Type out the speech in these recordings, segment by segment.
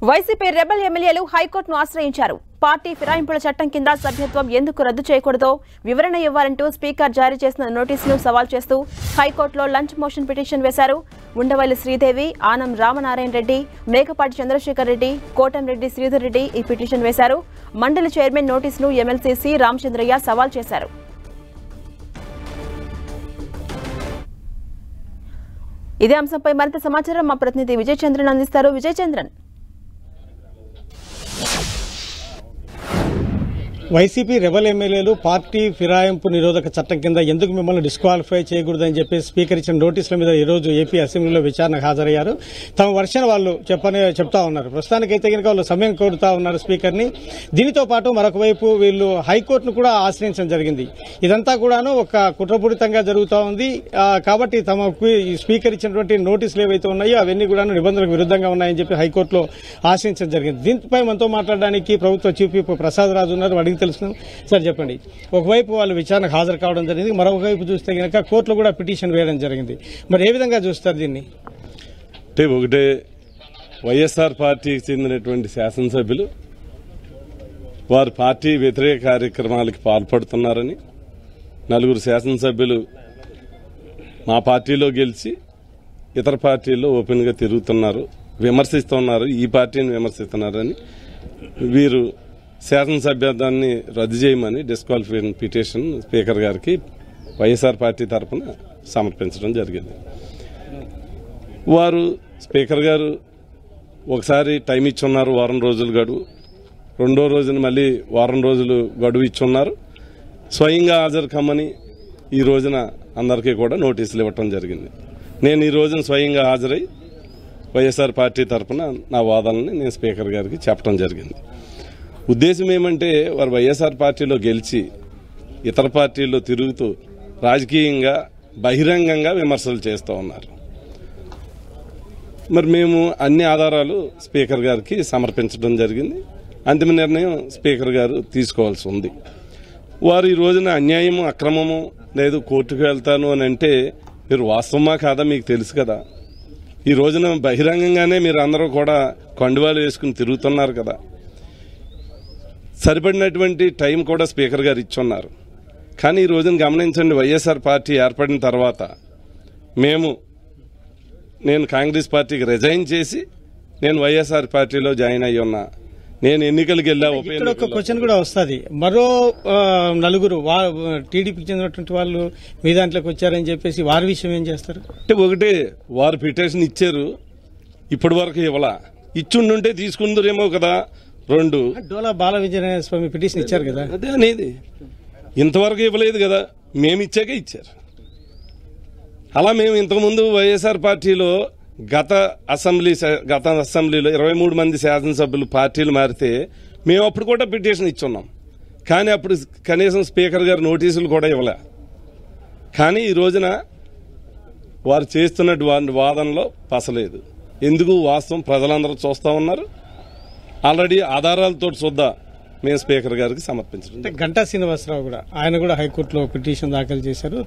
YCP rebel ఎమ్మెల్యేలు హైకోర్టును ఆశ్రయించారు. పార్టీ ఫిరాయింపుల చట్టం కింద సభ్యత్వం ఎందుకు రద్దు చేయకూడదో వివరణ ఇవ్వాలంటూ స్పీకర్ జారీ చేసిన నోటీసును సవాల్ చేస్తూ హైకోర్టులో లంచ్ మోషన్ పిటిషన్ వేశారు. ఉండవల్లి శ్రీదేవి, ఆనం రామనారాయణ రెడ్డి, మేకపాటి చంద్రశేఖర్ రెడ్డి, కోటంరెడ్డి శ్రీధర్ రెడ్డి ఈ పిటిషన్ వేశారు. మండలి చైర్మన్ నోటీసును ఎమ్మెల్సీ సి రామచంద్రయ్య సవాల్ చేశారు. ఇదే అంశంపై మరింత సమాచారం మా ప్రతినిధి విజయ్ చంద్రన్ అందిస్తారు. విజయ్ చంద్రన్, వైసీపీ రెబల్ ఎమ్మెల్యేలు పార్టీ ఫిరాయింపు నిరోధక చట్టం కింద ఎందుకు మిమ్మల్ని డిస్క్వాలిఫై చేయకూడదని చెప్పి స్పీకర్ ఇచ్చిన నోటీసుల మీద ఈ రోజు ఏపీ అసెంబ్లీలో విచారణకు హాజరయ్యారు. తమ వర్షన్ వాళ్ళు చెప్తా ఉన్నారు. ప్రస్తుతానికైతే కనుక వాళ్ళు సమయం కోరుతా ఉన్నారు స్పీకర్ని. దీనితో పాటు మరొక వైపు వీళ్ళు హైకోర్టును కూడా ఆశ్రయించడం జరిగింది. ఇదంతా కూడాను ఒక కుట్రపూరితంగా జరుగుతూ ఉంది. కాబట్టి తమకు ఈ స్పీకర్ ఇచ్చినటువంటి నోటీసులు ఏవైతే ఉన్నాయో అవన్నీ కూడా నిబంధనలకు విరుద్ధంగా ఉన్నాయని చెప్పి హైకోర్టులో ఆశ్రయించడం జరిగింది. దీనిపై మనతో మాట్లాడడానికి ప్రభుత్వ చీఫ్ విప్ ప్రసాద్ రాజు ఉన్నారు. అడిగి తెలుసుకున్నాం. సార్ చెప్పండి, ఒకవైపు వాళ్ళు విచారణకు హాజరు కావడం జరిగింది, మరొకవైపు చూస్తే కనుక కోర్టులో కూడా పిటిషన్ వేయడం జరిగింది. మరి ఏ విధంగా చూస్తారు దీన్ని? అంటే ఒకటే వైఎస్ఆర్ పార్టీకి చెందినటువంటి శాసనసభ్యులు వారు పార్టీ వ్యతిరేక కార్యక్రమాలకు పాల్పడుతున్నారని, నలుగురు శాసనసభ్యులు మా పార్టీలో గెలిచి ఇతర పార్టీల్లో ఓపెన్గా తిరుగుతున్నారు, విమర్శిస్తున్నారు, ఈ పార్టీని విమర్శిస్తున్నారని వీరు శాసనసభ్యత్వాన్ని రద్దు చేయమని డిస్క్వాలిఫికేషన్ పిటిషన్ స్పీకర్ గారికి వైఎస్ఆర్ పార్టీ తరఫున సమర్పించడం జరిగింది. వారు స్పీకర్ గారు ఒకసారి టైం ఇచ్చున్నారు, వారం రోజులు గడువు. రెండో రోజున మళ్ళీ వారం రోజులు గడువు ఇచ్చున్నారు. స్వయంగా హాజరు కమ్మని ఈ రోజున అందరికీ కూడా నోటీసులు ఇవ్వటం జరిగింది. నేను ఈ రోజున స్వయంగా హాజరై వైఎస్ఆర్ పార్టీ తరఫున నా వాదనని నేను స్పీకర్ గారికి చెప్పడం జరిగింది. ఉద్దేశం ఏమంటే వారు వైఎస్ఆర్ పార్టీలో గెలిచి ఇతర పార్టీల్లో తిరుగుతూ రాజకీయంగా బహిరంగంగా విమర్శలు చేస్తూ ఉన్నారు. మరి మేము అన్ని ఆధారాలు స్పీకర్ గారికి సమర్పించడం జరిగింది. అంతిమ నిర్ణయం స్పీకర్ గారు తీసుకోవాల్సి ఉంది. వారు ఈ రోజున అన్యాయము, అక్రమము లేదు కోర్టుకు వెళ్తాను అని అంటే మీరు వాస్తవమా కాదా మీకు తెలుసు కదా. ఈ రోజున బహిరంగంగానే మీరు అందరూ కూడా కండువాలు వేసుకుని తిరుగుతున్నారు కదా. సరిపడినటువంటి టైం కూడా స్పీకర్ గారు ఇచ్చున్నారు. కానీ ఈ రోజున గమనించండి, వైఎస్ఆర్ పార్టీ ఏర్పడిన తర్వాత నేను కాంగ్రెస్ పార్టీకి రిజైన్ చేసి నేను వైఎస్ఆర్ పార్టీలో జాయిన్ అయ్యి ఉన్నా. నేను ఎన్నికలకు వెళ్ళా. ఒక క్వశ్చన్ కూడా వస్తుంది, మరో నలుగురు టీడీపీకి చెందినటువంటి వాళ్ళు మీ దాంట్లోకి వచ్చారని చెప్పేసి వారి విషయం ఏం చేస్తారు? అంటే ఒకటే, వారు పిటిషన్ ఇచ్చారు, ఇప్పటి వరకు ఇవ్వాల. ఇచ్చుండుంటే తీసుకుందరేమో కదా. రెండు, డోలా బాల విజయ స్వామి పిటిషన్ ఇచ్చారు కదా, అదే అనేది ఇంతవరకు ఇవ్వలేదు కదా. మేము ఇచ్చాకే ఇచ్చారు. అలా మేము ఇంతకుముందు వైఎస్ఆర్ పార్టీలో గత అసెంబ్లీలో 23 మంది శాసనసభ్యులు పార్టీలు మారితే మేము అప్పుడు కూడా పిటిషన్ ఇచ్చున్నాం. కానీ అప్పుడు కనీసం స్పీకర్ గారు నోటీసులు కూడా ఇవ్వలే. కానీ ఈ రోజున వారు చేస్తున్న వాదనలో పసలేదు. ఎందుకు? వాస్తవం ప్రజలందరూ చూస్తూ ఉన్నారు. ఆల్రెడీ ఆధారాలతో చూద్దా మేము స్పీకర్ గారికి సమర్పించడం. గంటా శ్రీనివాసరావు కూడా ఆయన కూడా హైకోర్టులో పిటిషన్ దాఖలు చేశారు.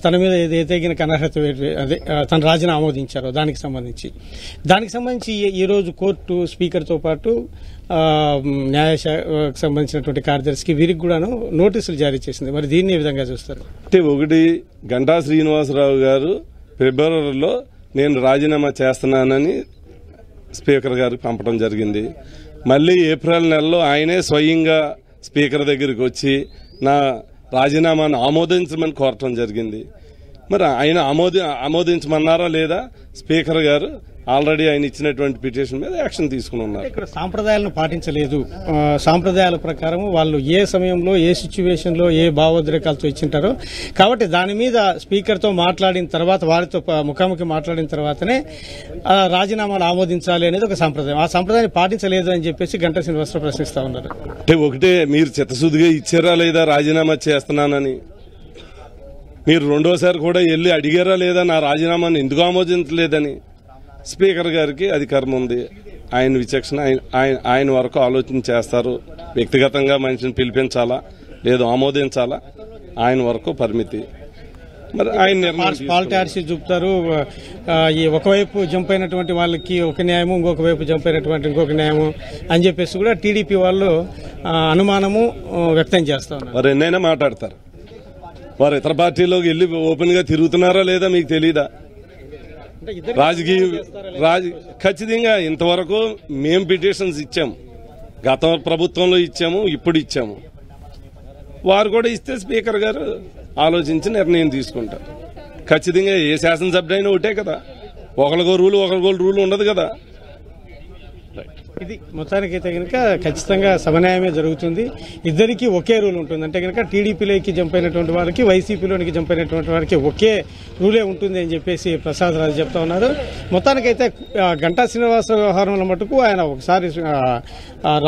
తన మీద ఏదైతే అనర్హత అదే తన రాజీనామా ఆమోదించారో దానికి సంబంధించి ఈ రోజు కోర్టు స్పీకర్తో పాటు న్యాయశాఖకు సంబంధించినటువంటి కార్యదర్శికి వీరికి కూడాను నోటీసులు జారీ చేసింది. మరి దీన్ని ఏ విధంగా చూస్తారు? అంటే ఒకటి, గంటా శ్రీనివాసరావు గారు ఫిబ్రవరిలో నేను రాజీనామా చేస్తున్నానని స్పీకర్ గారికి పంపడం జరిగింది. మళ్ళీ ఏప్రిల్ నెలలో ఆయనే స్వయంగా స్పీకర్ దగ్గరికి వచ్చి నా రాజీనామాను ఆమోదించమని కోరటం జరిగింది. మరి ఆయన ఆమోదించమన్నారా లేదా? స్పీకర్ గారు ఆల్రెడీ ఆయన ఇచ్చినటువంటి పిటిషన్ మీద యాక్షన్ తీసుకుని ఉన్నారు. ఇక్కడ సాంప్రదాయాలను పాటించలేదు. సాంప్రదాయాల ప్రకారం వాళ్ళు ఏ సమయంలో, ఏ సిచ్యువేషన్ లో, ఏ భావోద్రేకాలతో ఇచ్చింటారో కాబట్టి దాని మీద స్పీకర్తో మాట్లాడిన తర్వాత, వారితో ముఖాముఖి మాట్లాడిన తర్వాతనే రాజీనామాలు ఆమోదించాలి అనేది ఒక సాంప్రదాయం. ఆ సాంప్రదాయాన్ని పాటించలేదు అని చెప్పేసి గంటా శ్రీనివాసరావు ప్రశ్నిస్తా ఉన్నారు. అంటే ఒకటే, మీరు చిత్తశుద్ధిగా ఇచ్చారా లేదా రాజీనామా చేస్తున్నానని? మీరు రెండోసారి కూడా వెళ్ళి అడిగారా లేదా నా రాజీనామాను ఎందుకు ఆమోదించలేదని? స్పీకర్ గారికి అధికారం ఉంది. ఆయన విచక్షణ, ఆయన వరకు ఆలోచన చేస్తారు. వ్యక్తిగతంగా మనిషిని పిలిపించాలా లేదు ఆమోదించాలా ఆయన వరకు పరిమితి. మరి ఆయన నిర్ణయం పాల్టీ ఆర్సీ చూపుతారు. ఈ ఒకవైపు జంప్ అయినటువంటి వాళ్ళకి ఒక న్యాయము, ఇంకొక వైపు జంప్ అయినటువంటి ఇంకొక న్యాయము అని చెప్పేసి కూడా టీడీపీ వాళ్ళు అనుమానము వ్యక్తం చేస్తా ఉన్నారు. వారు ఎన్నైనా మాట్లాడతారు. వారు ఇతర పార్టీలోకి వెళ్లి ఓపెన్ గా తిరుగుతున్నారా లేదా మీకు తెలీదా? ఖచ్చితంగా ఇంతవరకు మేము పిటిషన్స్ ఇచ్చాము, గత ప్రభుత్వంలో ఇచ్చాము, ఇప్పుడు ఇచ్చాము. వారు కూడా ఇస్తే స్పీకర్ గారు ఆలోచించి నిర్ణయం తీసుకుంటారు. ఖచ్చితంగా ఏ శాసనసభ్యుడైనా ఒకటే కదా, ఒకరికో రూల్ ఉండదు కదా. ఇది మొత్తానికైతే కనుక ఖచ్చితంగా సమన్యాయమే జరుగుతుంది. ఇద్దరికి ఒకే రూల్ ఉంటుంది. అంటే కనుక టీడీపీలోకి జంప్ అయినటువంటి వారికి, వైసీపీలోనికి జంప్ అయినటువంటి వారికి ఒకే రూలే ఉంటుంది అని చెప్పేసి ప్రసాద్ రాజు చెప్తా ఉన్నారు. మొత్తానికైతే గంటా శ్రీనివాస వ్యవహారంలో మటుకు ఆయన ఒకసారి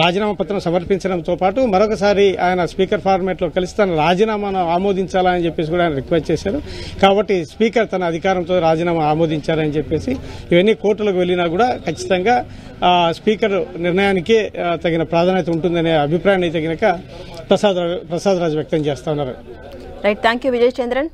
రాజీనామా పత్రం సమర్పించడంతో పాటు మరొకసారి ఆయన స్పీకర్ ఫార్మేట్ లో కలిసి తన రాజీనామాను ఆమోదించాలని చెప్పేసి కూడా ఆయన రిక్వెస్ట్ చేశారు. కాబట్టి స్పీకర్ తన అధికారంతో రాజీనామా ఆమోదించారని చెప్పేసి ఇవన్నీ కోర్టులకు వెళ్లినా కూడా ఖచ్చితంగా స్పీకర్ నిర్ణయానికే తగిన ప్రాధాన్యత ఉంటుందనే అభిప్రాయాన్ని అయితే కనుక ప్రసాద్ రాజు వ్యక్తం చేస్తా ఉన్నారు. Right, thank you Vijay Chandran.